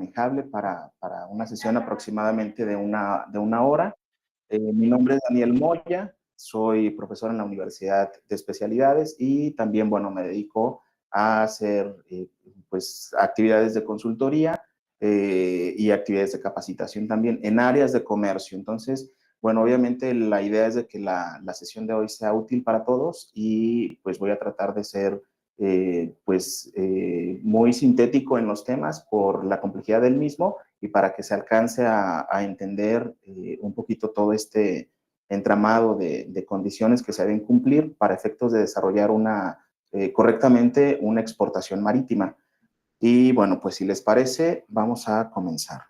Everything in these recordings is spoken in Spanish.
manejable para una sesión aproximadamente de una hora. Mi nombre es Daniel Moya, soy profesor en la Universidad de Especialidades y también, bueno, me dedico a hacer pues actividades de consultoría y actividades de capacitación también en áreas de comercio. Entonces, bueno, obviamente la idea es de que la sesión de hoy sea útil para todos y pues voy a tratar de ser muy sintético en los temas por la complejidad del mismo y para que se alcance a entender un poquito todo este entramado de condiciones que se deben cumplir para efectos de desarrollar correctamente una exportación marítima. Y bueno, pues si les parece, vamos a comenzar.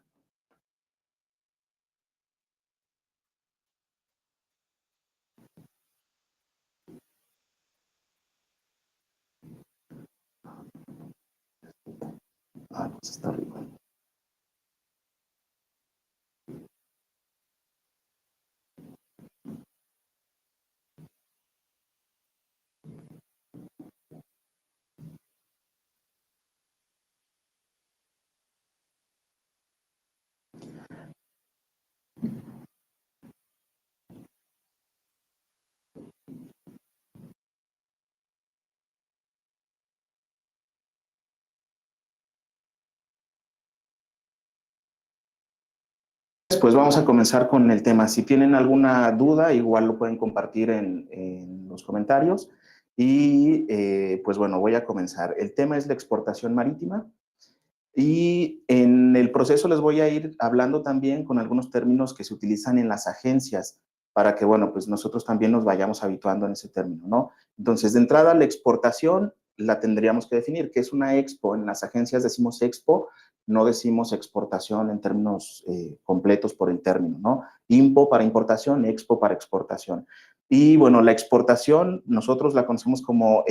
Pues está arriba. Pues vamos a comenzar con el tema. Si tienen alguna duda, igual lo pueden compartir en los comentarios. Y pues bueno, voy a comenzar. El tema es la exportación marítima. Y en el proceso les voy a ir hablando también con algunos términos que se utilizan en las agencias para que, bueno, pues nosotros también nos vayamos habituando en ese término, ¿no? Entonces, de entrada, la exportación la tendríamos que definir, que es una expo. En las agencias decimos expo, no decimos exportación en términos completos por el término, ¿no? Impo para importación, expo para exportación. Y bueno, la exportación nosotros la conocemos como,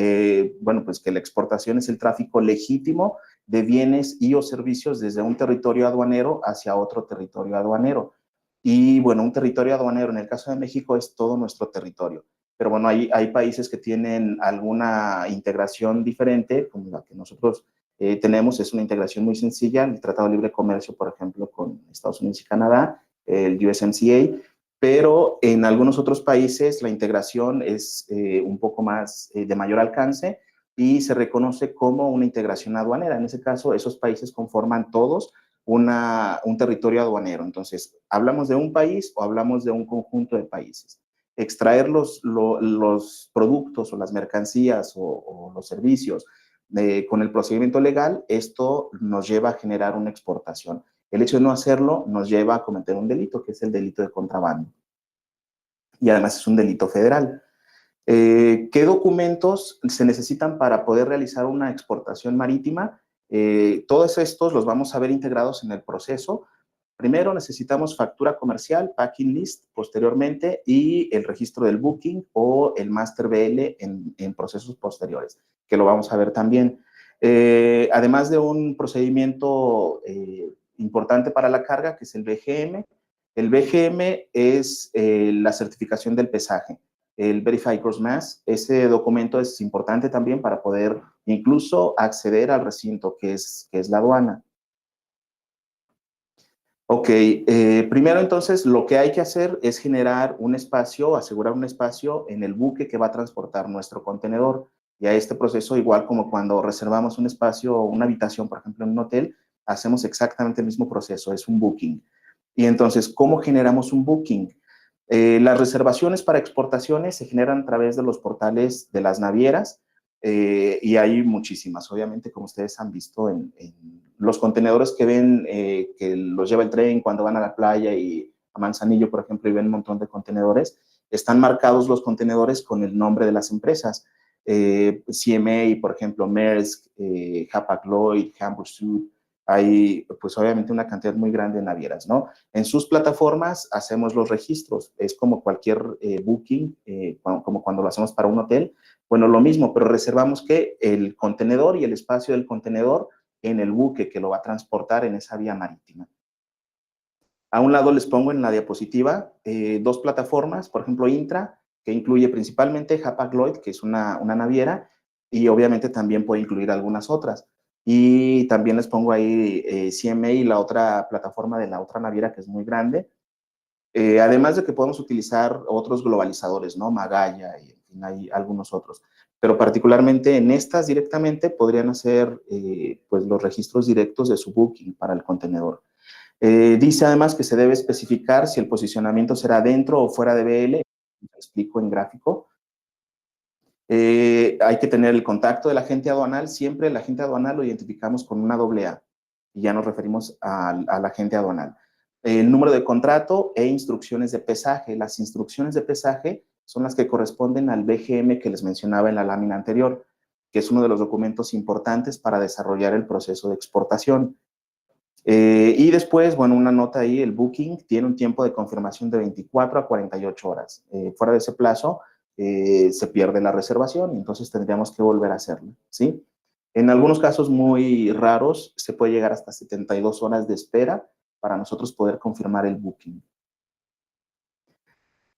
bueno, pues que la exportación es el tráfico legítimo de bienes y o servicios desde un territorio aduanero hacia otro territorio aduanero. Y bueno, un territorio aduanero en el caso de México es todo nuestro territorio. Pero bueno, hay países que tienen alguna integración diferente, como la que nosotros tenemos, es una integración muy sencilla, el Tratado de Libre Comercio, por ejemplo, con Estados Unidos y Canadá, el USMCA, pero en algunos otros países la integración es un poco más de mayor alcance y se reconoce como una integración aduanera. En ese caso, esos países conforman todos un territorio aduanero. Entonces, ¿hablamos de un país o hablamos de un conjunto de países? Extraer los productos o las mercancías o los servicios con el procedimiento legal, esto nos lleva a generar una exportación. El hecho de no hacerlo nos lleva a cometer un delito, que es el delito de contrabando. Y además es un delito federal. ¿Qué documentos se necesitan para poder realizar una exportación marítima? Todos estos los vamos a ver integrados en el proceso. Primero necesitamos factura comercial, packing list, posteriormente, y el registro del booking o el master BL en procesos posteriores, que lo vamos a ver también. Además de un procedimiento importante para la carga, que es el BGM. El BGM es la certificación del pesaje, el Verified Gross Mass. Ese documento es importante también para poder incluso acceder al recinto que es la aduana. Ok, primero entonces lo que hay que hacer es generar un espacio, asegurar un espacio en el buque que va a transportar nuestro contenedor. Y a este proceso, igual como cuando reservamos un espacio o una habitación, por ejemplo, en un hotel, hacemos exactamente el mismo proceso, es un booking. Y entonces, ¿cómo generamos un booking? Las reservaciones para exportaciones se generan a través de los portales de las navieras y hay muchísimas, obviamente, como ustedes han visto en los contenedores que ven, que los lleva el tren cuando van a la playa y a Manzanillo, por ejemplo, y ven un montón de contenedores, están marcados los contenedores con el nombre de las empresas. CMA, por ejemplo, Maersk, Hapag-Lloyd, Hamburg Süd, hay pues obviamente una cantidad muy grande de navieras, ¿no? En sus plataformas hacemos los registros, es como cualquier booking, como cuando lo hacemos para un hotel, bueno, lo mismo, pero reservamos que el contenedor y el espacio del contenedor en el buque que lo va a transportar en esa vía marítima. A un lado les pongo en la diapositiva dos plataformas, por ejemplo, Intra, que incluye principalmente Hapag-Lloyd, que es una naviera, y obviamente también puede incluir algunas otras. y también les pongo ahí CMA y la otra plataforma de la otra naviera que es muy grande. Además de que podemos utilizar otros globalizadores, ¿no? Magaya y en fin, hay algunos otros. Pero particularmente en estas directamente podrían hacer pues los registros directos de su booking para el contenedor. Dice además que se debe especificar si el posicionamiento será dentro o fuera de BL. Lo explico en gráfico. Hay que tener el contacto del agente aduanal. Siempre el agente aduanal lo identificamos con una AA y ya nos referimos al agente aduanal. El número de contrato e instrucciones de pesaje. Las instrucciones de pesaje son las que corresponden al BGM que les mencionaba en la lámina anterior, que es uno de los documentos importantes para desarrollar el proceso de exportación. Y después, bueno, una nota ahí, el booking tiene un tiempo de confirmación de 24 a 48 horas. Fuera de ese plazo, se pierde la reservación y entonces tendríamos que volver a hacerlo, ¿sí? En algunos casos muy raros, se puede llegar hasta 72 horas de espera para nosotros poder confirmar el booking.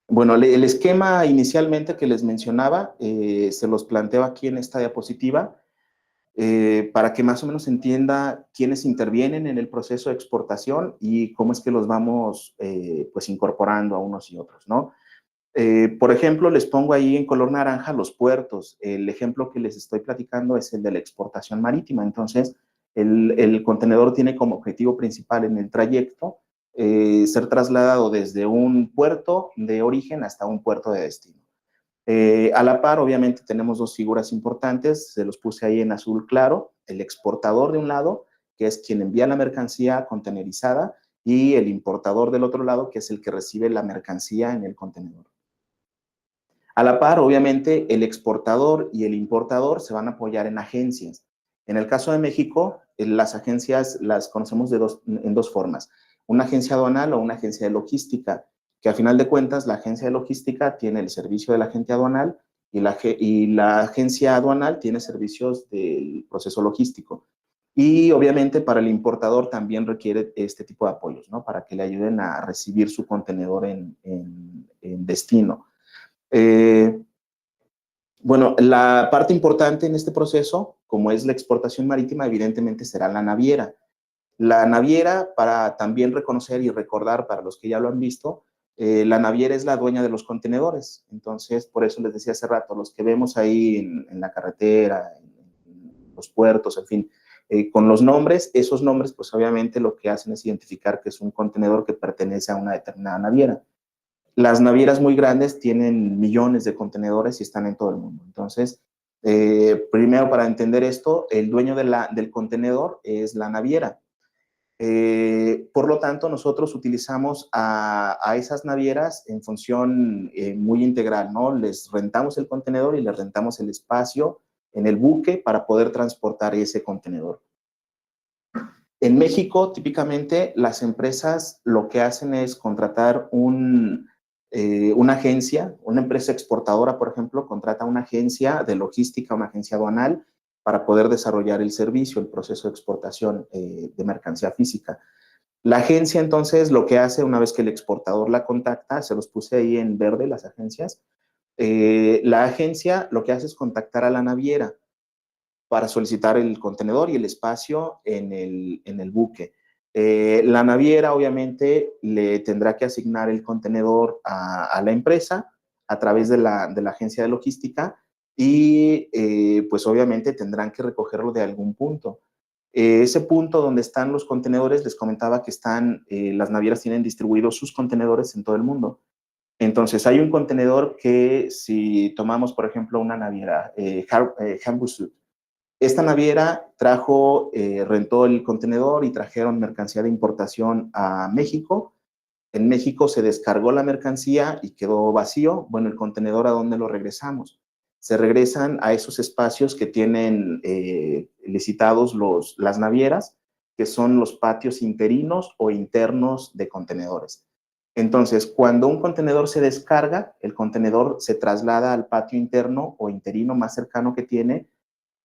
Bueno, el esquema inicialmente que les mencionaba, se los planteo aquí en esta diapositiva. Para que más o menos entienda quiénes intervienen en el proceso de exportación y cómo es que los vamos pues incorporando a unos y otros, ¿no? Por ejemplo, les pongo ahí en color naranja los puertos. El ejemplo que les estoy platicando es el de la exportación marítima. Entonces, el contenedor tiene como objetivo principal en el trayecto ser trasladado desde un puerto de origen hasta un puerto de destino. A la par, obviamente, tenemos dos figuras importantes, se los puse ahí en azul claro, el exportador de un lado, que es quien envía la mercancía contenerizada, y el importador del otro lado, que es el que recibe la mercancía en el contenedor. A la par, obviamente, el exportador y el importador se van a apoyar en agencias. En el caso de México, las agencias las conocemos en dos formas, una agencia aduanal o una agencia de logística, que a final de cuentas la agencia de logística tiene el servicio del agente aduanal y la agencia aduanal tiene servicios del proceso logístico. Y obviamente para el importador también requiere este tipo de apoyos, ¿no? Para que le ayuden a recibir su contenedor en destino. Bueno, la parte importante en este proceso, como es la exportación marítima, evidentemente será la naviera. La naviera, para también reconocer y recordar para los que ya lo han visto, la naviera es la dueña de los contenedores. Entonces, por eso les decía hace rato, los que vemos ahí en la carretera, en los puertos, en fin, con los nombres, esos nombres, pues obviamente lo que hacen es identificar que es un contenedor que pertenece a una determinada naviera. Las navieras muy grandes tienen millones de contenedores y están en todo el mundo. Entonces, primero para entender esto, el dueño del contenedor es la naviera. Por lo tanto, nosotros utilizamos a esas navieras en función muy integral, ¿no? Les rentamos el contenedor y les rentamos el espacio en el buque para poder transportar ese contenedor. En México, típicamente, las empresas lo que hacen es contratar una agencia, una empresa exportadora, por ejemplo, contrata una agencia de logística, una agencia aduanal, para poder desarrollar el servicio, el proceso de exportación de mercancía física. La agencia, entonces, lo que hace una vez que el exportador la contacta, se los puse ahí en verde las agencias, la agencia lo que hace es contactar a la naviera para solicitar el contenedor y el espacio en el buque. La naviera, obviamente, le tendrá que asignar el contenedor a la empresa a través de la agencia de logística y, pues, obviamente, tendrán que recogerlo de algún punto. Ese punto donde están los contenedores, les comentaba que las navieras tienen distribuidos sus contenedores en todo el mundo. Entonces, hay un contenedor que, si tomamos, por ejemplo, una naviera, Hambusut, esta naviera rentó el contenedor y trajeron mercancía de importación a México. En México se descargó la mercancía y quedó vacío. Bueno, el contenedor, ¿a dónde lo regresamos? Se regresan a esos espacios que tienen licitados las navieras, que son los patios interinos o internos de contenedores. Entonces, cuando un contenedor se descarga, el contenedor se traslada al patio interno o interino más cercano que tiene,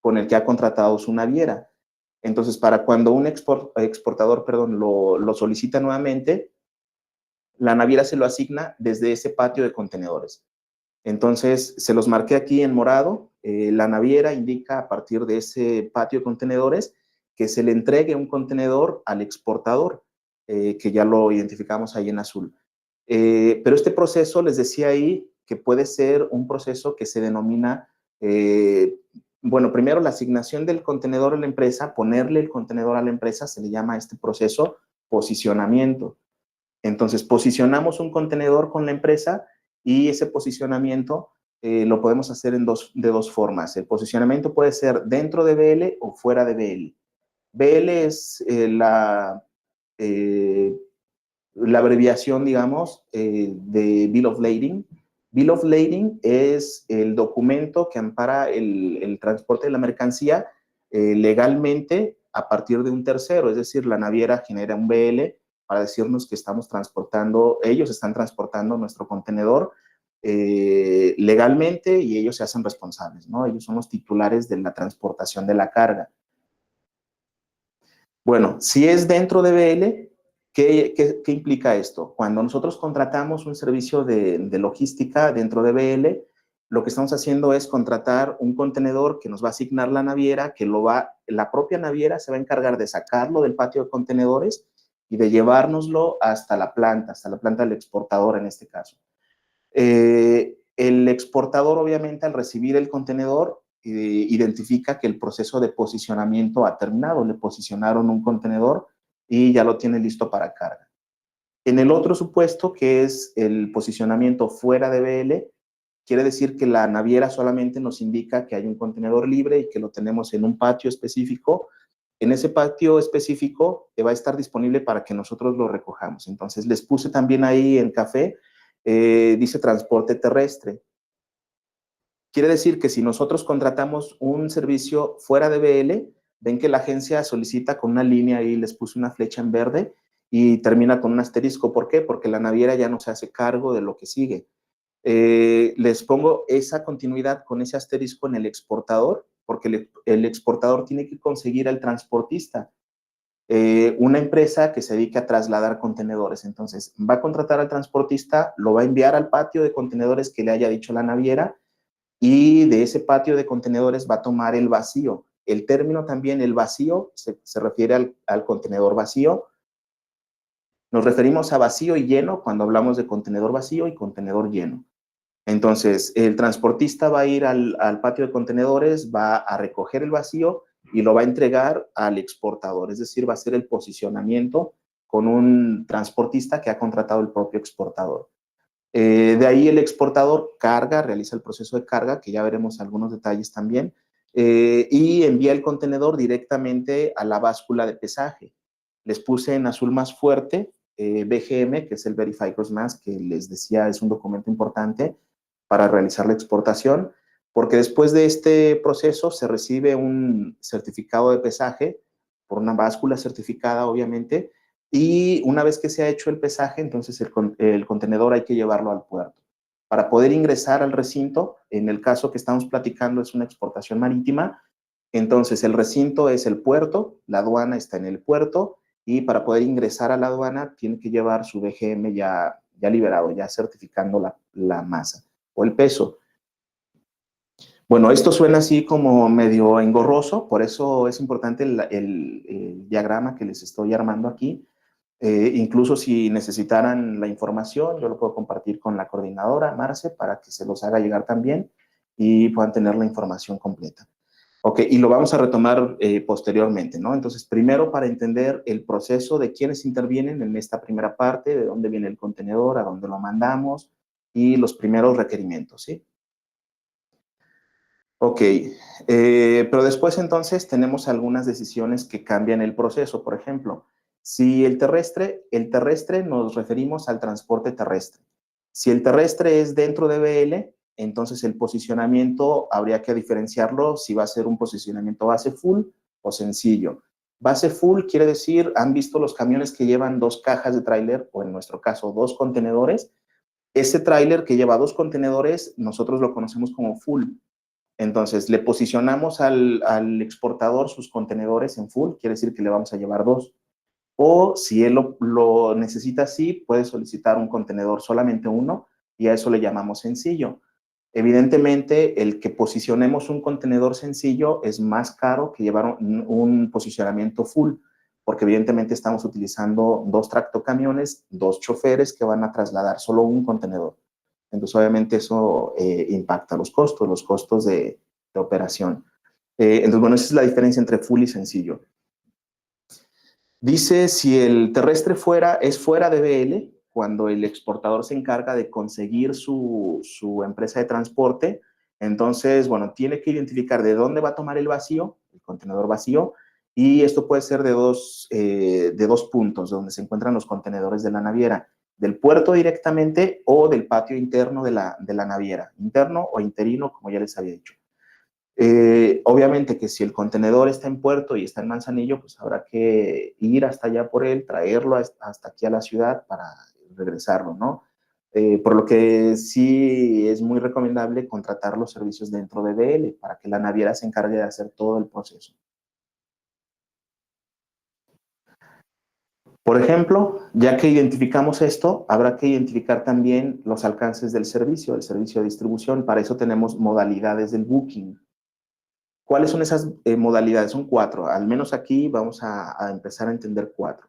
con el que ha contratado su naviera. Entonces, para cuando un exportador, lo solicita nuevamente, la naviera se lo asigna desde ese patio de contenedores. Entonces, se los marqué aquí en morado. La naviera indica a partir de ese patio de contenedores que se le entregue un contenedor al exportador, que ya lo identificamos ahí en azul. Pero este proceso, les decía ahí, que puede ser un proceso que se denomina, bueno, primero la asignación del contenedor a la empresa, ponerle el contenedor a la empresa, se le llama a este proceso posicionamiento. Entonces, posicionamos un contenedor con la empresa y ese posicionamiento lo podemos hacer de dos formas. El posicionamiento puede ser dentro de BL o fuera de BL. BL es la abreviación, digamos, de Bill of Lading. Bill of Lading es el documento que ampara el transporte de la mercancía legalmente a partir de un tercero, es decir, la naviera genera un BL para decirnos que estamos transportando, ellos están transportando nuestro contenedor legalmente y ellos se hacen responsables, ¿no? Ellos son los titulares de la transportación de la carga. Bueno, si es dentro de BL, ¿qué implica esto? Cuando nosotros contratamos un servicio de logística dentro de BL, lo que estamos haciendo es contratar un contenedor que nos va a asignar la naviera, que la propia naviera se va a encargar de sacarlo del patio de contenedores y de llevárnoslo hasta la planta del exportador en este caso. El exportador, obviamente, al recibir el contenedor, identifica que el proceso de posicionamiento ha terminado. Le posicionaron un contenedor y ya lo tiene listo para carga. En el otro supuesto, que es el posicionamiento fuera de BL, quiere decir que la naviera solamente nos indica que hay un contenedor libre y que lo tenemos en un patio específico. En ese patio específico va a estar disponible para que nosotros lo recojamos. Entonces, les puse también ahí en café, dice transporte terrestre. Quiere decir que si nosotros contratamos un servicio fuera de BL, ven que la agencia solicita con una línea ahí, les puse una flecha en verde y termina con un asterisco. ¿Por qué? Porque la naviera ya no se hace cargo de lo que sigue. Les pongo esa continuidad con ese asterisco en el exportador, porque el exportador tiene que conseguir al transportista, una empresa que se dedique a trasladar contenedores. Entonces, va a contratar al transportista, lo va a enviar al patio de contenedores que le haya dicho la naviera, y de ese patio de contenedores va a tomar el vacío. El término también, el vacío, se refiere al contenedor vacío. Nos referimos a vacío y lleno cuando hablamos de contenedor vacío y contenedor lleno. Entonces, el transportista va a ir al patio de contenedores, va a recoger el vacío y lo va a entregar al exportador. Es decir, va a ser el posicionamiento con un transportista que ha contratado el propio exportador. De ahí el exportador carga, realiza el proceso de carga, que ya veremos algunos detalles también, y envía el contenedor directamente a la báscula de pesaje. Les puse en azul más fuerte, BGM, que es el Verify Gross Mass, que les decía es un documento importante para realizar la exportación, porque después de este proceso se recibe un certificado de pesaje por una báscula certificada, obviamente, y una vez que se ha hecho el pesaje, entonces el contenedor hay que llevarlo al puerto. Para poder ingresar al recinto, en el caso que estamos platicando es una exportación marítima, entonces el recinto es el puerto, la aduana está en el puerto, y para poder ingresar a la aduana tiene que llevar su BGM ya liberado, ya certificando la masa o el peso. Bueno, esto suena así como medio engorroso, por eso es importante el diagrama que les estoy armando aquí. Incluso si necesitaran la información, yo lo puedo compartir con la coordinadora, Marce, para que se los haga llegar también y puedan tener la información completa. Ok, y lo vamos a retomar posteriormente, ¿no? Entonces, primero para entender el proceso de quiénes intervienen en esta primera parte, de dónde viene el contenedor, a dónde lo mandamos y los primeros requerimientos, ¿sí? Ok, pero después entonces tenemos algunas decisiones que cambian el proceso. Por ejemplo, si el terrestre nos referimos al transporte terrestre. Si el terrestre es dentro de BL, entonces el posicionamiento habría que diferenciarlo si va a ser un posicionamiento base full o sencillo. Base full quiere decir, han visto los camiones que llevan 2 cajas de tráiler, o en nuestro caso 2 contenedores. Ese tráiler que lleva 2 contenedores, nosotros lo conocemos como full. Entonces, le posicionamos al exportador sus contenedores en full, quiere decir que le vamos a llevar 2. O si él lo necesita así, puede solicitar un contenedor solamente 1 y a eso le llamamos sencillo. Evidentemente, el que posicionemos un contenedor sencillo es más caro que llevar un posicionamiento full, porque evidentemente estamos utilizando 2 tractocamiones, 2 choferes que van a trasladar solo un contenedor. Entonces, obviamente, eso impacta los costos de operación. Entonces, bueno, esa es la diferencia entre full y sencillo. Dice, si el terrestre es fuera de BL, cuando el exportador se encarga de conseguir su empresa de transporte, entonces, bueno, tiene que identificar de dónde va a tomar el vacío, el contenedor vacío, y esto puede ser de dos puntos donde se encuentran los contenedores de la naviera, del puerto directamente o del patio interno de la naviera, interno o interino, como ya les había dicho. Obviamente que si el contenedor está en puerto y está en Manzanillo, pues habrá que ir hasta allá por él, traerlo hasta aquí a la ciudad para regresarlo, ¿no? Por lo que sí es muy recomendable contratar los servicios dentro de DL para que la naviera se encargue de hacer todo el proceso. Por ejemplo, ya que identificamos esto, habrá que identificar también los alcances del servicio, el servicio de distribución. Para eso tenemos modalidades del booking. ¿Cuáles son esas modalidades? Son 4. Al menos aquí vamos a empezar a entender 4.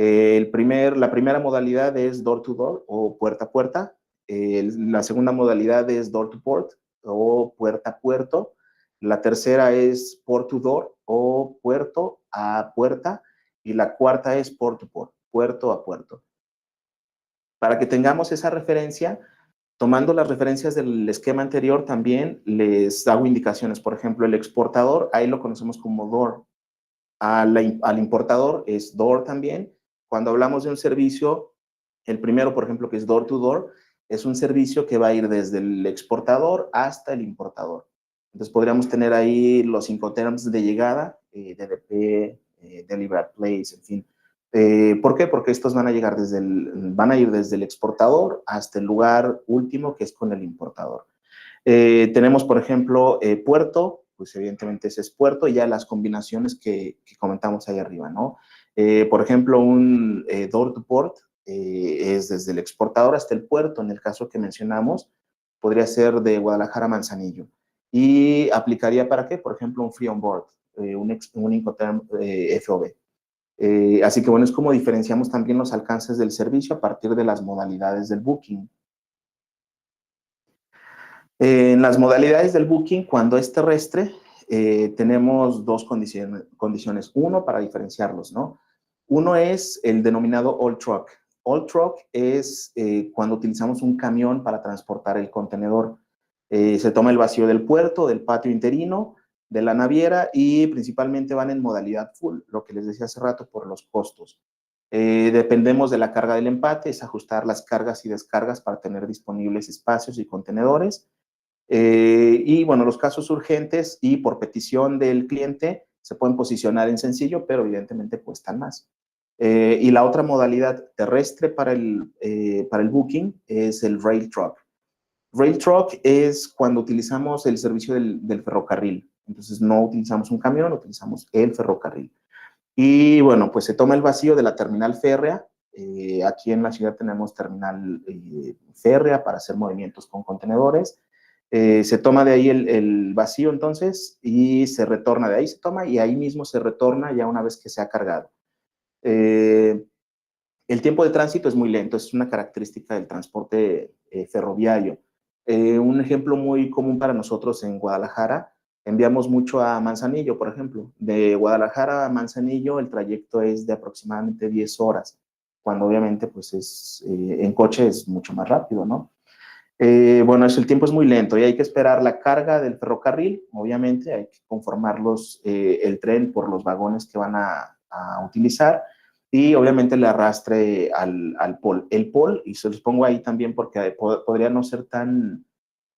La primera modalidad es door to door o puerta a puerta. La segunda modalidad es door to port o puerta a puerto. La tercera es port to door o puerto a puerta. Y la cuarta es port to port, puerto a puerto. Para que tengamos esa referencia, tomando las referencias del esquema anterior, también les hago indicaciones. Por ejemplo, el exportador, ahí lo conocemos como door. Al importador es door también. Cuando hablamos de un servicio, el primero, por ejemplo, que es door to door, es un servicio que va a ir desde el exportador hasta el importador. Entonces podríamos tener ahí los Incoterms de llegada, DDP, Delivered Place, en fin. ¿Por qué? Porque estos van a ir desde el exportador hasta el lugar último, que es con el importador. Tenemos, por ejemplo, puerto, pues evidentemente ese es puerto, y ya las combinaciones que comentamos ahí arriba, ¿no? Por ejemplo, un door to port es desde el exportador hasta el puerto, en el caso que mencionamos, podría ser de Guadalajara a Manzanillo. ¿Y aplicaría para qué? Por ejemplo, un free on board, un Incoterm FOB. Así que bueno, es como diferenciamos también los alcances del servicio a partir de las modalidades del booking. En las modalidades del booking, cuando es terrestre, tenemos 2 condiciones. Uno, para diferenciarlos, ¿no? Uno es el denominado all truck. All truck es cuando utilizamos un camión para transportar el contenedor. Se toma el vacío del puerto, del patio interino, de la naviera y principalmente van en modalidad full, lo que les decía hace rato por los costos. Dependemos de la carga del empate, es ajustar las cargas y descargas para tener disponibles espacios y contenedores. Y bueno, los casos urgentes y por petición del cliente se pueden posicionar en sencillo, pero evidentemente cuestan más. Y la otra modalidad terrestre para el booking es el rail truck. Rail truck es cuando utilizamos el servicio del ferrocarril. Entonces no utilizamos un camión, utilizamos el ferrocarril. Y bueno, pues se toma el vacío de la terminal férrea. Aquí en la ciudad tenemos terminal férrea para hacer movimientos con contenedores. Se toma de ahí el vacío entonces y se retorna, de ahí se toma y ahí mismo se retorna ya una vez que se ha cargado. El tiempo de tránsito es muy lento, es una característica del transporte ferroviario. Un ejemplo muy común para nosotros en Guadalajara, enviamos mucho a Manzanillo, por ejemplo. De Guadalajara a Manzanillo el trayecto es de aproximadamente 10 horas, cuando obviamente pues en coche es mucho más rápido, ¿no? Bueno, el tiempo es muy lento y hay que esperar la carga del ferrocarril, obviamente hay que conformar el tren por los vagones que van a utilizar y obviamente le arrastre al POL. El POL, y se los pongo ahí también porque podría no ser tan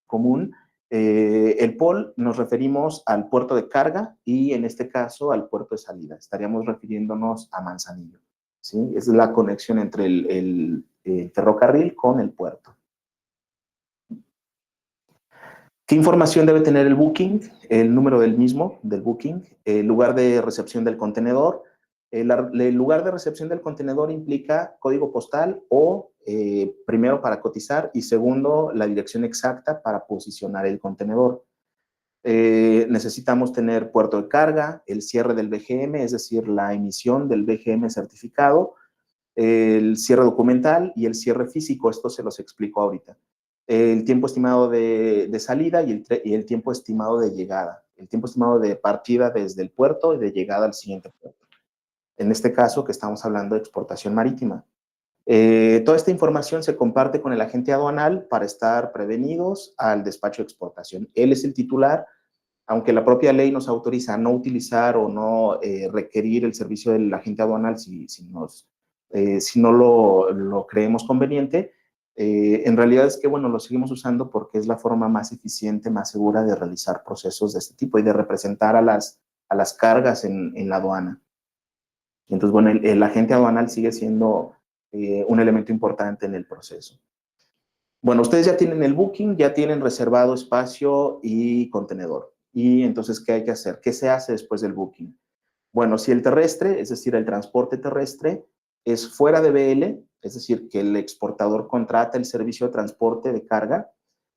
común, el POL nos referimos al puerto de carga y en este caso al puerto de salida. Estaríamos refiriéndonos a Manzanillo, ¿sí? Es la conexión entre el ferrocarril con el puerto. ¿Qué información debe tener el booking? El número del mismo, del booking, el lugar de recepción del contenedor, El lugar de recepción del contenedor implica código postal o, primero, para cotizar y segundo, la dirección exacta para posicionar el contenedor. Necesitamos tener puerto de carga, el cierre del BGM, es decir, la emisión del BGM certificado, el cierre documental y el cierre físico. Esto se los explico ahorita. El tiempo estimado de salida y el tiempo estimado de llegada. El tiempo estimado de partida desde el puerto y de llegada al siguiente puerto. En este caso, que estamos hablando de exportación marítima. Toda esta información se comparte con el agente aduanal para estar prevenidos al despacho de exportación. Él es el titular, aunque la propia ley nos autoriza a no utilizar o no requerir el servicio del agente aduanal si no lo creemos conveniente. En realidad es que, bueno, lo seguimos usando porque es la forma más eficiente, más segura de realizar procesos de este tipo y de representar a las cargas en la aduana. Entonces, bueno, el agente aduanal sigue siendo un elemento importante en el proceso. Bueno, ustedes ya tienen el booking, ya tienen reservado espacio y contenedor. Y entonces, ¿qué hay que hacer? ¿Qué se hace después del booking? Bueno, si el terrestre, es decir, el transporte terrestre, es fuera de BL, es decir, que el exportador contrata el servicio de transporte de carga,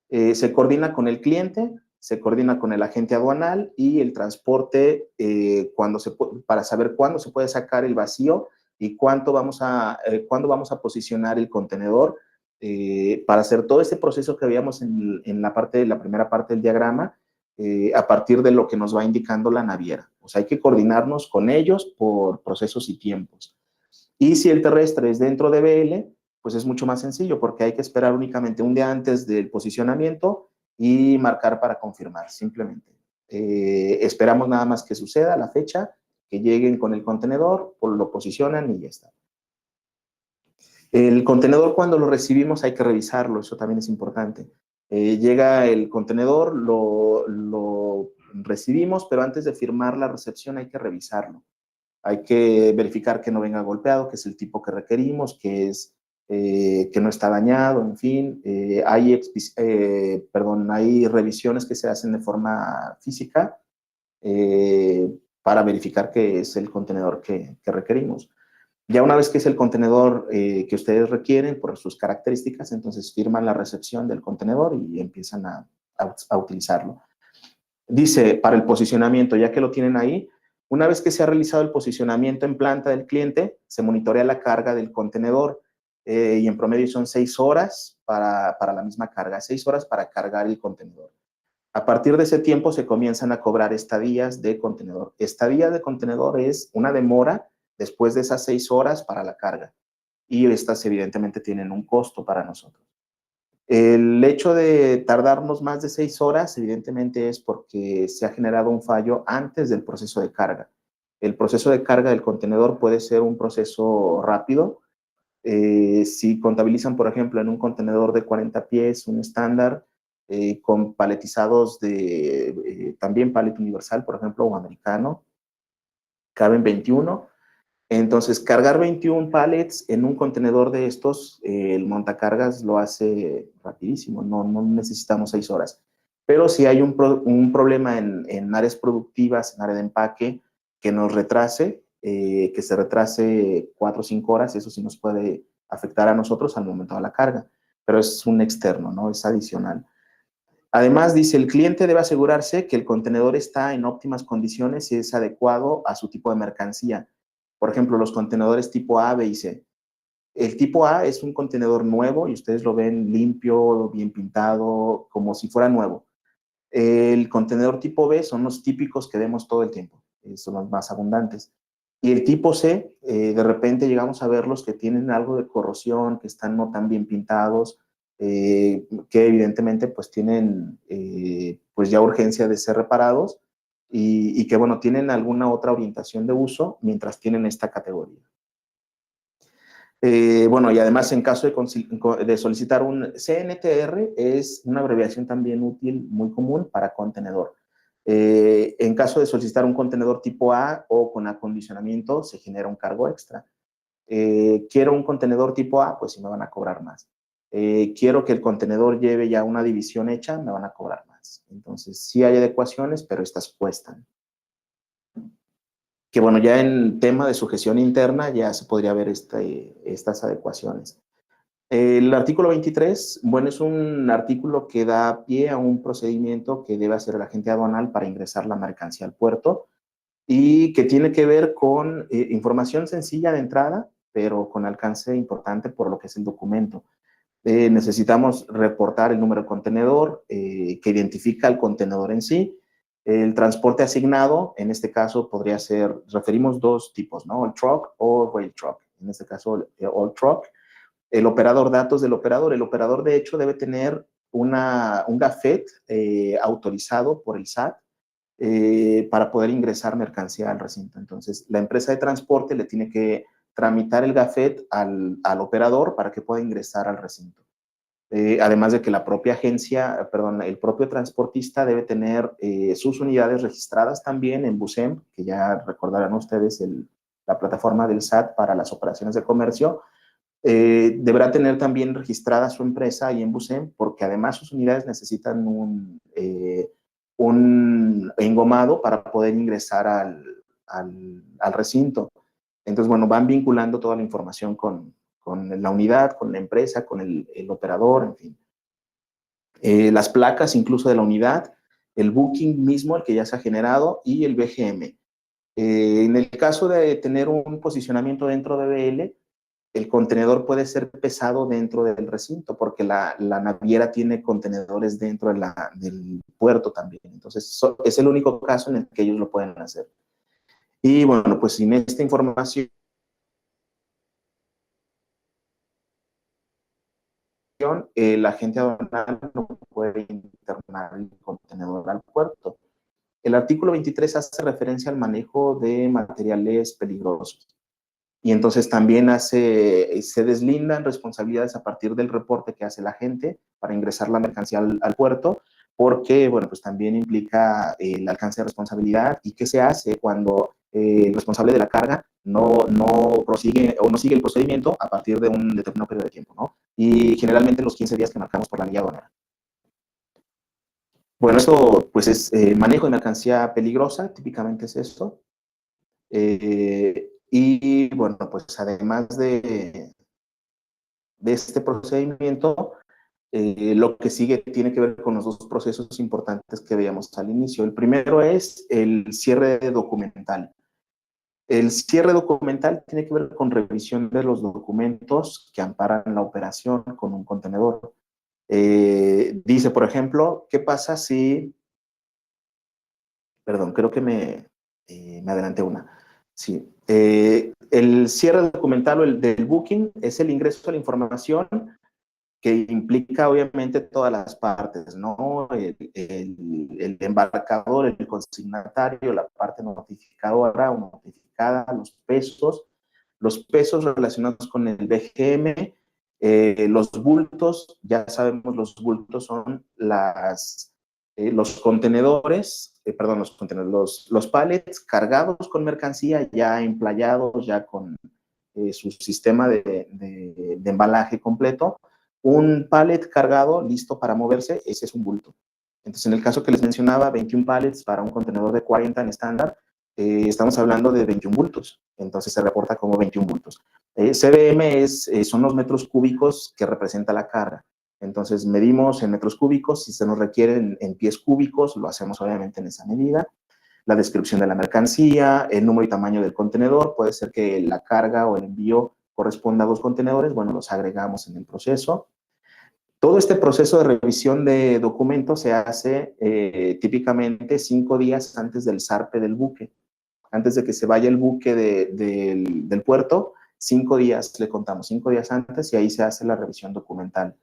se coordina con el cliente, se coordina con el agente aduanal y el transporte para saber cuándo se puede sacar el vacío y cuándo vamos a posicionar el contenedor para hacer todo este proceso que veíamos en la primera parte del diagrama, a partir de lo que nos va indicando la naviera. O sea, hay que coordinarnos con ellos por procesos y tiempos. Y si el terrestre es dentro de BL, pues es mucho más sencillo porque hay que esperar únicamente un día antes del posicionamiento y marcar para confirmar, simplemente. Esperamos nada más que suceda la fecha, que lleguen con el contenedor, lo posicionan y ya está. El contenedor, cuando lo recibimos, hay que revisarlo, eso también es importante. Llega el contenedor, lo recibimos, pero antes de firmar la recepción hay que revisarlo. Hay que verificar que no venga golpeado, que es el tipo que requerimos, que no está dañado, en fin. Hay revisiones que se hacen de forma física para verificar que es el contenedor que requerimos. Ya una vez que es el contenedor que ustedes requieren por sus características, entonces firman la recepción del contenedor y empiezan a utilizarlo. Dice, para el posicionamiento, ya que lo tienen ahí, una vez que se ha realizado el posicionamiento en planta del cliente, se monitorea la carga del contenedor y en promedio son 6 horas para la misma carga, 6 horas para cargar el contenedor. A partir de ese tiempo se comienzan a cobrar estadías de contenedor. Estadía de contenedor es una demora después de esas 6 horas para la carga y estas evidentemente tienen un costo para nosotros. El hecho de tardarnos más de 6 horas, evidentemente, es porque se ha generado un fallo antes del proceso de carga. El proceso de carga del contenedor puede ser un proceso rápido. Si contabilizan, por ejemplo, en un contenedor de 40 pies, un estándar, con paletizados también palet universal, por ejemplo, o americano, caben 21. Entonces, cargar 21 pallets en un contenedor de estos, el montacargas lo hace rapidísimo, no necesitamos 6 horas. Pero si hay un problema en áreas productivas, en área de empaque, que nos retrase, que se retrase 4 o 5 horas, eso sí nos puede afectar a nosotros al momento de la carga, pero es un externo, ¿no? Es adicional. Además, dice, el cliente debe asegurarse que el contenedor está en óptimas condiciones y es adecuado a su tipo de mercancía. Por ejemplo, los contenedores tipo A, B y C. El tipo A es un contenedor nuevo y ustedes lo ven limpio, bien pintado, como si fuera nuevo. El contenedor tipo B son los típicos que vemos todo el tiempo, son los más abundantes. Y el tipo C, de repente llegamos a verlos que tienen algo de corrosión, que están no tan bien pintados, que evidentemente pues tienen pues ya urgencia de ser reparados y que bueno, tienen alguna otra orientación de uso mientras tienen esta categoría. Bueno, y además en caso de solicitar un CNTR, es una abreviación también útil, muy común para contenedor. En caso de solicitar un contenedor tipo A o con acondicionamiento, se genera un cargo extra. Quiero un contenedor tipo A, pues sí me van a cobrar más. Quiero que el contenedor lleve ya una división hecha, me van a cobrar más. Entonces, sí hay adecuaciones, pero estas cuestan. que bueno, ya en tema de sujeción interna ya se podría ver estas adecuaciones. El artículo 23, bueno, es un artículo que da pie a un procedimiento que debe hacer el agente aduanal para ingresar la mercancía al puerto y que tiene que ver con información sencilla de entrada, pero con alcance importante por lo que es el documento. Necesitamos reportar el número de contenedor que identifica el contenedor en sí. El transporte asignado, en este caso podría ser, referimos dos tipos, ¿no? El truck o rail truck. En este caso, el truck. El operador, datos del operador. El operador, de hecho, debe tener un gafet autorizado por el SAT para poder ingresar mercancía al recinto. Entonces, la empresa de transporte le tiene que tramitar el gafet al operador para que pueda ingresar al recinto. Además de que la propia agencia, perdón, el propio transportista debe tener sus unidades registradas también en BUSEM, que ya recordarán ustedes la plataforma del SAT para las operaciones de comercio. Deberá tener también registrada su empresa ahí en BUSEM, porque además sus unidades necesitan un engomado para poder ingresar al recinto. Entonces, bueno, van vinculando toda la información con la unidad, con la empresa, con el operador, en fin. Las placas incluso de la unidad, el booking mismo, el que ya se ha generado, y el BGM. En el caso de tener un posicionamiento dentro de BL, el contenedor puede ser pesado dentro del recinto, porque la naviera tiene contenedores dentro del puerto también. Entonces, es el único caso en el que ellos lo pueden hacer. Y bueno, pues sin esta información, el agente aduanal no puede internar el contenedor al puerto. El artículo 23 hace referencia al manejo de materiales peligrosos. Y entonces también se deslindan responsabilidades a partir del reporte que hace la agente para ingresar la mercancía al puerto, porque, bueno, pues también implica el alcance de responsabilidad y qué se hace cuando el responsable de la carga no prosigue o no sigue el procedimiento a partir de un determinado periodo de tiempo, ¿no? Y generalmente los 15 días que marcamos por la ley aduanera. Bueno, esto pues es manejo de mercancía peligrosa, típicamente es esto. Y bueno, pues además de este procedimiento, lo que sigue tiene que ver con los dos procesos importantes que veíamos al inicio. El primero es el cierre documental. El cierre documental tiene que ver con revisión de los documentos que amparan la operación con un contenedor. Dice, por ejemplo, ¿qué pasa si... Perdón, creo que me adelanté una. Sí. El cierre documental o el del booking es el ingreso de la información que implica obviamente todas las partes, ¿no? El embarcador, el consignatario, la parte notificadora o notificada, los pesos relacionados con el BGM, los bultos, ya sabemos, los bultos son los contenedores, los pallets cargados con mercancía, ya emplayados, ya con su sistema de embalaje completo. Un pallet cargado, listo para moverse, ese es un bulto. Entonces, en el caso que les mencionaba, 21 pallets para un contenedor de 40 en estándar, estamos hablando de 21 bultos. Entonces, se reporta como 21 bultos. CBM son los metros cúbicos que representa la carga. Entonces, medimos en metros cúbicos. Si se nos requieren en pies cúbicos, lo hacemos obviamente en esa medida. La descripción de la mercancía, el número y tamaño del contenedor. Puede ser que la carga o el envío corresponda a 2 contenedores. Bueno, los agregamos en el proceso. Todo este proceso de revisión de documentos se hace típicamente 5 días antes del zarpe del buque. Antes de que se vaya el buque del puerto, 5 días, le contamos, 5 días antes, y ahí se hace la revisión documental.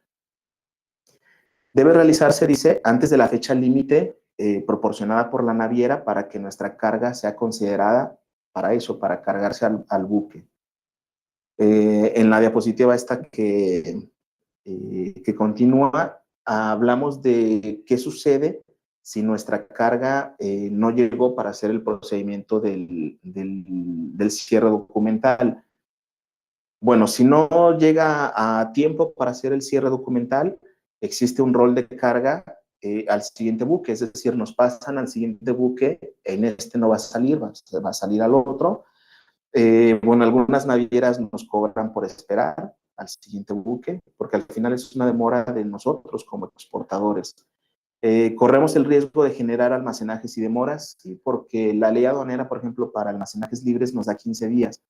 Debe realizarse, dice, antes de la fecha límite proporcionada por la naviera para que nuestra carga sea considerada para eso, para cargarse al buque. En la diapositiva esta que continúa, hablamos de qué sucede si nuestra carga no llegó para hacer el procedimiento del cierre documental. Bueno, si no llega a tiempo para hacer el cierre documental, existe un rol de carga al siguiente buque, es decir, nos pasan al siguiente buque, en este no va a salir, va a salir al otro. Bueno, algunas navieras nos cobran por esperar al siguiente buque, porque al final es una demora de nosotros como exportadores. Corremos el riesgo de generar almacenajes y demoras, ¿sí? Porque la ley aduanera, por ejemplo, para almacenajes libres nos da 15 días,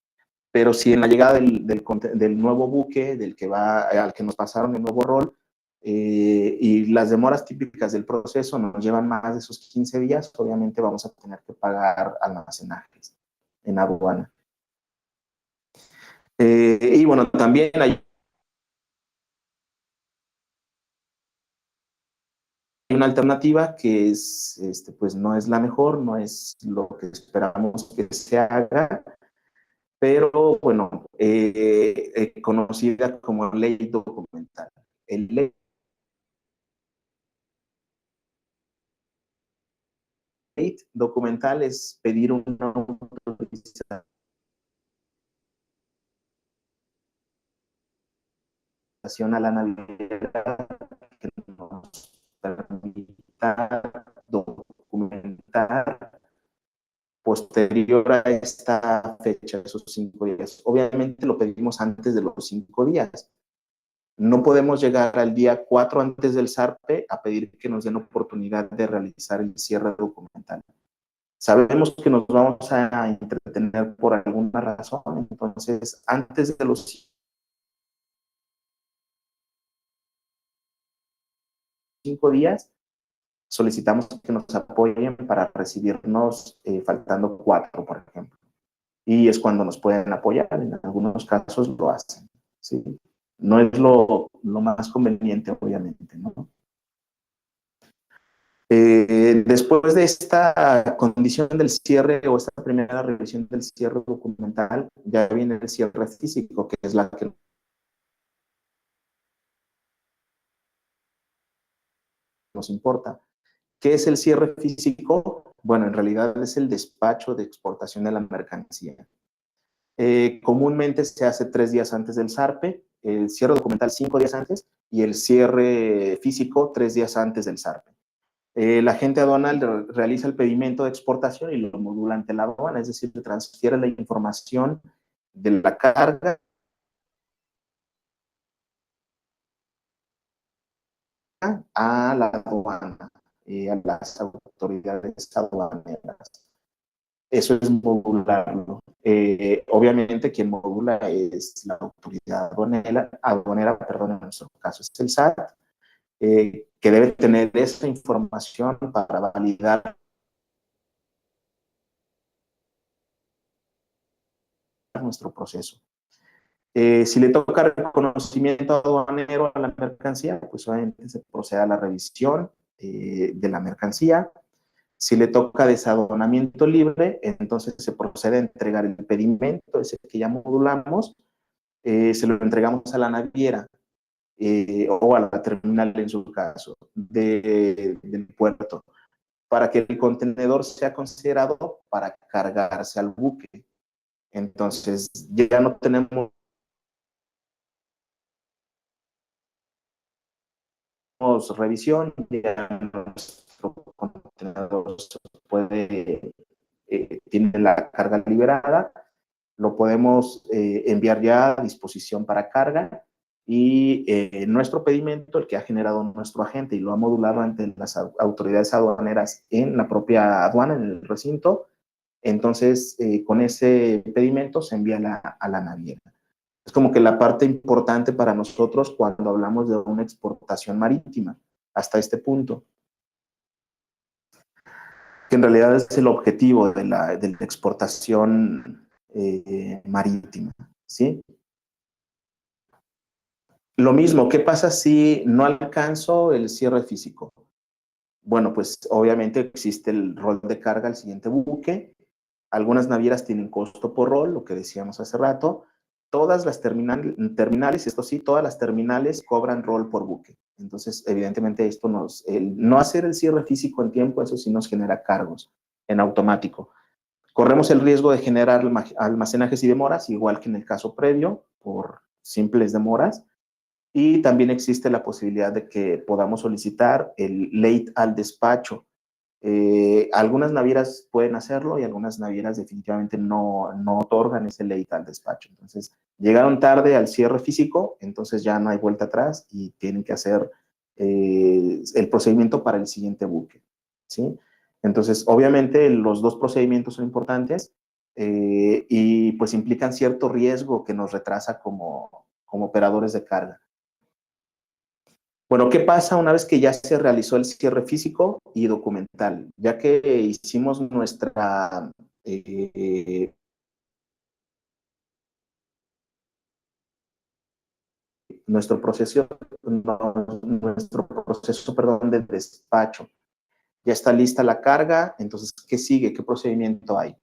pero si en la llegada del nuevo buque, al que nos pasaron el nuevo rol, y las demoras típicas del proceso nos llevan más de esos 15 días, obviamente vamos a tener que pagar almacenajes en aduana. Y bueno, también hay una alternativa que es, pues no es la mejor, no es lo que esperamos que se haga, pero bueno, conocida como ley documental. El ley documental es pedir una autorización a la naviera que nos permita documentar posterior a esta fecha, esos 5 días. Obviamente lo pedimos antes de los 5 días. No podemos llegar al día 4 antes del SARPE a pedir que nos den oportunidad de realizar el cierre documental. Sabemos que nos vamos a entretener por alguna razón, entonces antes de los 5 días solicitamos que nos apoyen para recibirnos faltando 4, por ejemplo. Y es cuando nos pueden apoyar, en algunos casos lo hacen, ¿sí? No es lo más conveniente, obviamente, ¿no? Después de esta condición del cierre o esta primera revisión del cierre documental, ya viene el cierre físico, que es la que nos importa. ¿Qué es el cierre físico? Bueno, en realidad es el despacho de exportación de la mercancía. Comúnmente se hace 3 días antes del SARPE, el cierre documental 5 días antes y el cierre físico 3 días antes del SARPE. La agente aduanal realiza el pedimento de exportación y lo modula ante la aduana, es decir, transfiere la información de la carga a la aduana, a las autoridades aduaneras. Eso es modularlo. Obviamente quien modula es la autoridad aduanera, perdón, en nuestro caso es el SAT, que debe tener esta información para validar nuestro proceso. Si le toca reconocimiento aduanero a la mercancía, pues obviamente se procede a la revisión de la mercancía. Si le toca desaduanamiento libre, entonces se procede a entregar el pedimento, ese que ya modulamos, se lo entregamos a la naviera o a la terminal en su caso, del puerto, para que el contenedor sea considerado para cargarse al buque. Entonces ya no tenemos revisión, ya nuestro contenedor tiene la carga liberada, lo podemos enviar ya a disposición para carga y nuestro pedimento, el que ha generado nuestro agente y lo ha modulado ante las autoridades aduaneras en la propia aduana, en el recinto, entonces con ese pedimento se envía a la naviera. Es como que la parte importante para nosotros cuando hablamos de una exportación marítima, hasta este punto, que en realidad es el objetivo de la exportación marítima, ¿sí? Lo mismo, ¿qué pasa si no alcanzo el cierre físico? Bueno, pues obviamente existe el rol de carga al siguiente buque. Algunas navieras tienen costo por rol, lo que decíamos hace rato. Todas las terminales, esto sí, todas las terminales cobran rol por buque. Entonces, evidentemente, el no hacer el cierre físico en tiempo, eso sí nos genera cargos en automático. Corremos el riesgo de generar almacenajes y demoras, igual que en el caso previo, por simples demoras. Y también existe la posibilidad de que podamos solicitar el late al despacho. Algunas navieras pueden hacerlo y algunas navieras definitivamente no otorgan ese late al despacho. Entonces, llegaron tarde al cierre físico, entonces ya no hay vuelta atrás y tienen que hacer el procedimiento para el siguiente buque, ¿sí? Entonces, obviamente, los dos procedimientos son importantes y pues implican cierto riesgo que nos retrasa como operadores de carga. Bueno, ¿qué pasa una vez que ya se realizó el cierre físico y documental? Ya que hicimos eh, nuestro proceso, nuestro proceso, perdón, de despacho. Ya está lista la carga, entonces, ¿qué sigue? ¿Qué procedimiento hay?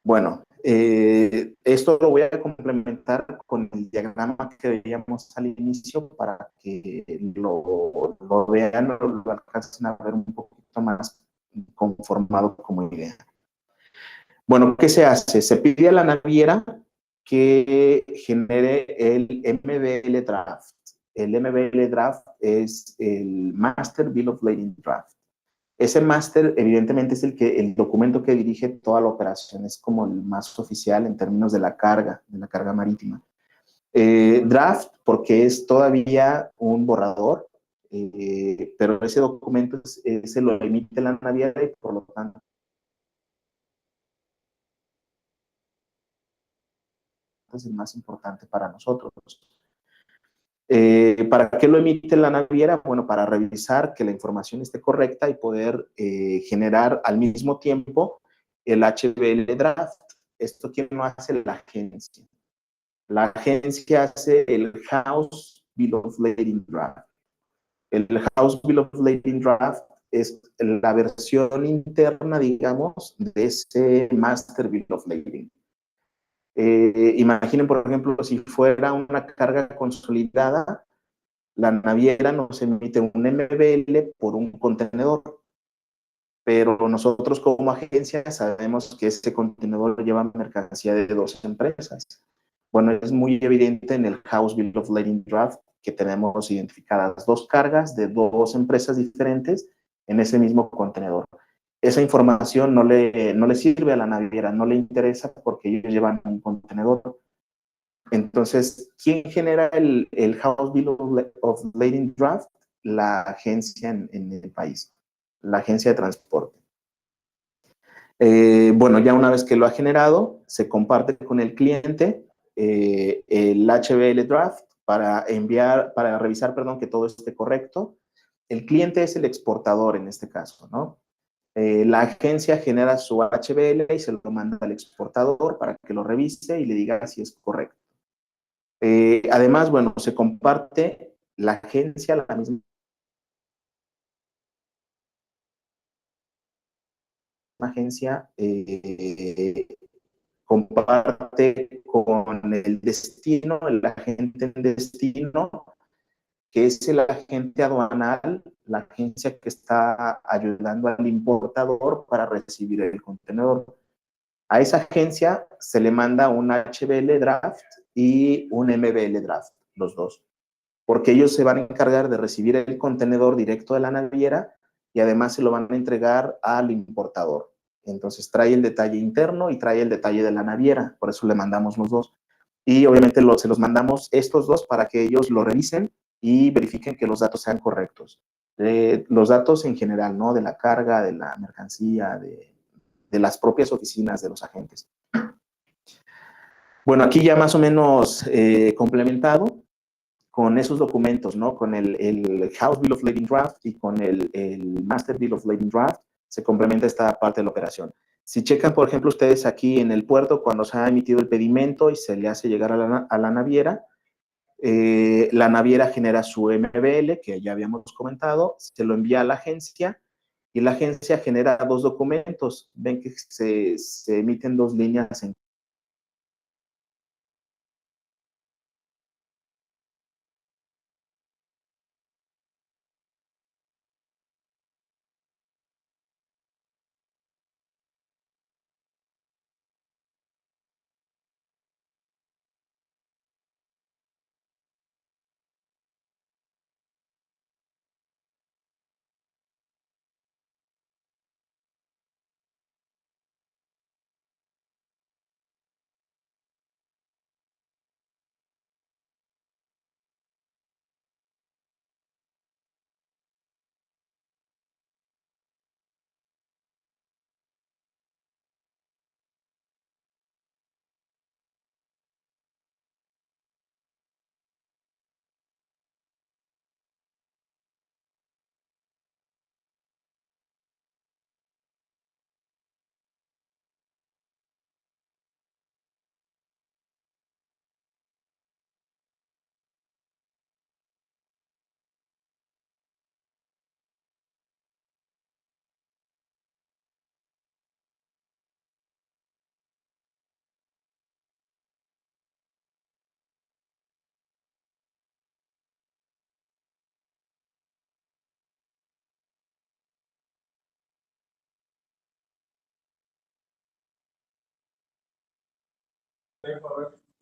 Bueno, esto lo voy a complementar con el diagrama que veíamos al inicio para que lo vean o lo alcancen a ver un poquito más conformado como idea. Bueno, ¿qué se hace? Se pide a la naviera que genere el MBL Draft. El MBL Draft es el Master Bill of Lading Draft. Ese máster, evidentemente, es el documento que dirige toda la operación, es como el más oficial en términos de la carga marítima. Draft, porque es todavía un borrador, pero ese documento se lo emite la naviera y por lo tanto es el más importante para nosotros. ¿Para qué lo emite la naviera? Bueno, para revisar que la información esté correcta y poder generar al mismo tiempo el HBL draft. ¿Esto quién lo hace? La agencia. La agencia hace el House Bill of Lading Draft. El House Bill of Lading Draft es la versión interna, digamos, de ese Master Bill of Lading. Imaginen, por ejemplo, si fuera una carga consolidada, la naviera nos emite un MBL por un contenedor, pero nosotros como agencia sabemos que este contenedor lleva mercancía de dos empresas. Bueno, es muy evidente en el House Bill of Lading Draft que tenemos identificadas dos cargas de dos empresas diferentes en ese mismo contenedor. Esa información no le sirve a la naviera, no le interesa porque ellos llevan un contenedor. Entonces, ¿quién genera el House Bill of Lading Draft? La agencia en el país, la agencia de transporte. Bueno, ya una vez que lo ha generado, se comparte con el cliente el HBL Draft para enviar, para revisar, perdón, que todo esté correcto. El cliente es el exportador en este caso, ¿no? La agencia genera su HBL y se lo manda al exportador para que lo revise y le diga si es correcto. Además, bueno, se comparte la agencia, la misma agencia comparte con el destino, el agente en destino, que es el agente aduanal, la agencia que está ayudando al importador para recibir el contenedor. A esa agencia se le manda un HBL draft y un MBL draft, los dos, porque ellos se van a encargar de recibir el contenedor directo de la naviera y además se lo van a entregar al importador. Entonces trae el detalle interno y trae el detalle de la naviera, por eso le mandamos los dos. Y obviamente se los mandamos estos dos para que ellos lo revisen y verifiquen que los datos sean correctos. Los datos en general, ¿no? De la carga, de la mercancía, de las propias oficinas de los agentes. Bueno, aquí ya más o menos complementado con esos documentos, ¿no? Con el House Bill of Lading Draft y con el Master Bill of Lading Draft, se complementa esta parte de la operación. Si checan, por ejemplo, ustedes aquí en el puerto, cuando se ha emitido el pedimento y se le hace llegar a la naviera, la naviera genera su MBL, que ya habíamos comentado, se lo envía a la agencia y la agencia genera dos documentos. Ven que se emiten dos líneas en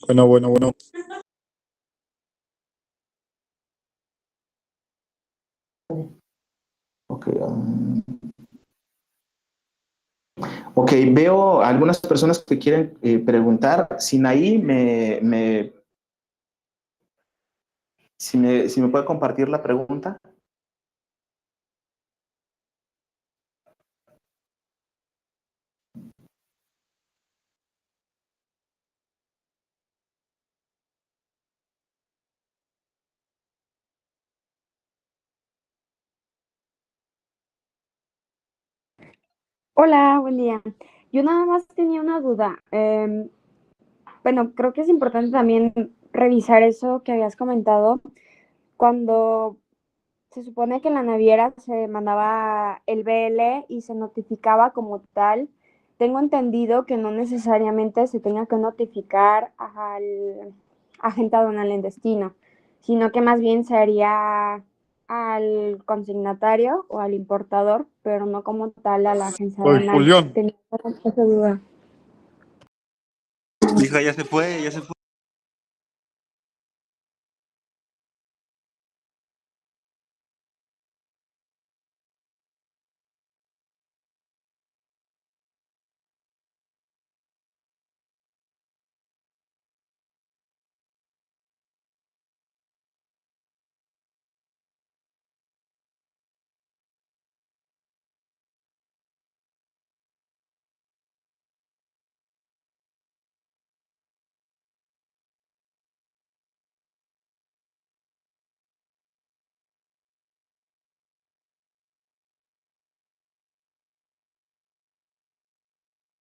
Bueno. Ok, ok, veo algunas personas que quieren preguntar. Sinaí, si me puede compartir la pregunta. Hola, buen día. Yo nada más tenía una duda. Bueno, creo que es importante también revisar eso que habías comentado. Cuando se supone que en la naviera se mandaba el BL y se notificaba como tal, tengo entendido que no necesariamente se tenga que notificar al agente aduanal en destino, sino que más bien se haría al consignatario o al importador, pero no como tal a la agencia Oye, aduanal. Julián. Tenía esa duda. Hija, ya se fue.